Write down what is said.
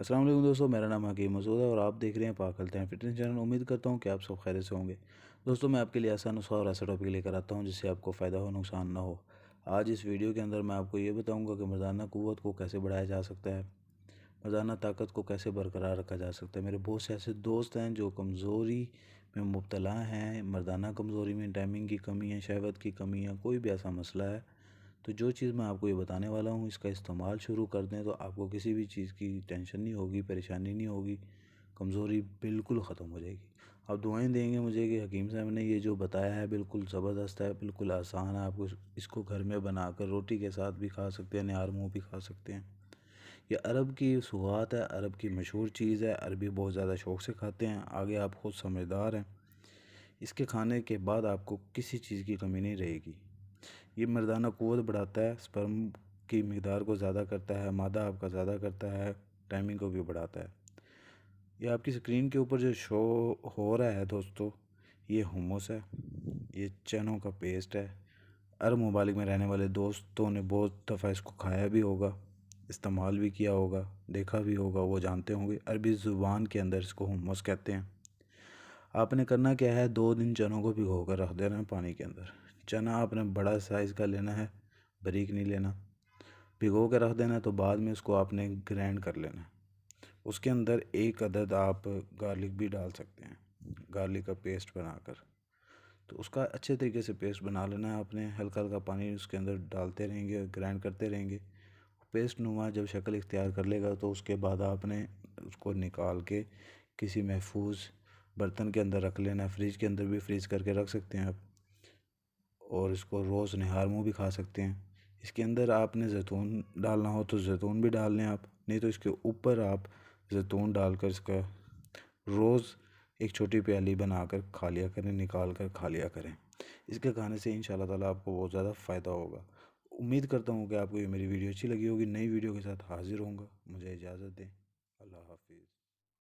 अस्सलाम वालेकुम दोस्तों, मेरा नाम हकीम मसूद है और आप देख रहे हैं पाक हेल्थ एंड फिटनेस चैनल। उम्मीद करता हूं कि आप सब खैरियत से होंगे। दोस्तों, मैं आपके लिए आसान और ऐसा टॉपिक लेकर आता हूं जिससे आपको फ़ायदा हो, नुकसान ना हो। आज इस वीडियो के अंदर मैं आपको ये बताऊंगा कि मर्दाना क़ुव्वत को कैसे बढ़ाया जा सकता है, मर्दाना ताकत को कैसे बरकरार रखा जा सकता है। मेरे बहुत से ऐसे दोस्त हैं जो कमज़ोरी में मुब्तला हैं, मर्दाना कमज़ोरी में, टाइमिंग की कमी है, शहवत की कमी है, कोई भी ऐसा मसला है। तो जो चीज़ मैं आपको ये बताने वाला हूँ, इसका इस्तेमाल शुरू कर दें तो आपको किसी भी चीज़ की टेंशन नहीं होगी, परेशानी नहीं होगी, कमज़ोरी बिल्कुल ख़त्म हो जाएगी। आप दुआएं देंगे मुझे कि हकीम साहब ने ये जो बताया है बिल्कुल ज़बरदस्त है, बिल्कुल आसान है। आप इसको घर में बनाकर रोटी के साथ भी खा सकते हैं, निहार मुँह भी खा सकते हैं। ये अरब की सुगात है, अरब की मशहूर चीज़ है। अरबी बहुत ज़्यादा शौक़ से खाते हैं। आगे आप खुद समझदार हैं। इसके खाने के बाद आपको किसी चीज़ की कमी नहीं रहेगी। ये मर्दाना क़ुव्वत बढ़ाता है, स्पर्म की मिक़दार को ज़्यादा करता है, मादा आपका ज़्यादा करता है, टाइमिंग को भी बढ़ाता है। ये आपकी स्क्रीन के ऊपर जो शो हो रहा है दोस्तों, ये हुमस है, ये चनों का पेस्ट है। अरब ममालिक में रहने वाले दोस्तों ने बहुत दफ़ा इसको खाया भी होगा, इस्तेमाल भी किया होगा, देखा भी होगा, वो जानते होंगे। अरबी ज़ुबान के अंदर इसको हुमस कहते हैं। आपने करना क्या है, 2 दिन चनों को भिगो कर रख देना है पानी के अंदर। चना आपने बड़ा साइज़ का लेना है, बारीक नहीं लेना। भिगो के रख देना है, तो बाद में उसको आपने ग्राइंड कर लेना है। उसके अंदर 1 अदद आप गार्लिक भी डाल सकते हैं, गार्लिक का पेस्ट बनाकर। तो उसका अच्छे तरीके से पेस्ट बना लेना है आपने। हल्का हल्का पानी उसके अंदर डालते रहेंगे, ग्राइंड करते रहेंगे। पेस्ट नुमा जब शक्ल इख्तियार कर लेगा तो उसके बाद आपने उसको निकाल के किसी महफूज बर्तन के अंदर रख लेना है। फ्रिज के अंदर भी फ्रीज़ करके रख सकते हैं आप, और इसको रोज़ निहार मुँह भी खा सकते हैं। इसके अंदर आपने जैतून डालना हो तो जैतून भी डाल लें आप, नहीं तो इसके ऊपर आप जैतून डालकर इसका रोज़ एक छोटी प्याली बनाकर खा लिया करें, निकाल कर खा लिया करें। इसके खाने से इंशाल्लाह ताला आपको बहुत ज़्यादा फ़ायदा होगा। उम्मीद करता हूँ कि आपको ये मेरी वीडियो अच्छी लगी होगी। नई वीडियो के साथ हाज़िर होऊंगा। मुझे इजाज़त दें। अल्लाह हाफ़िज़।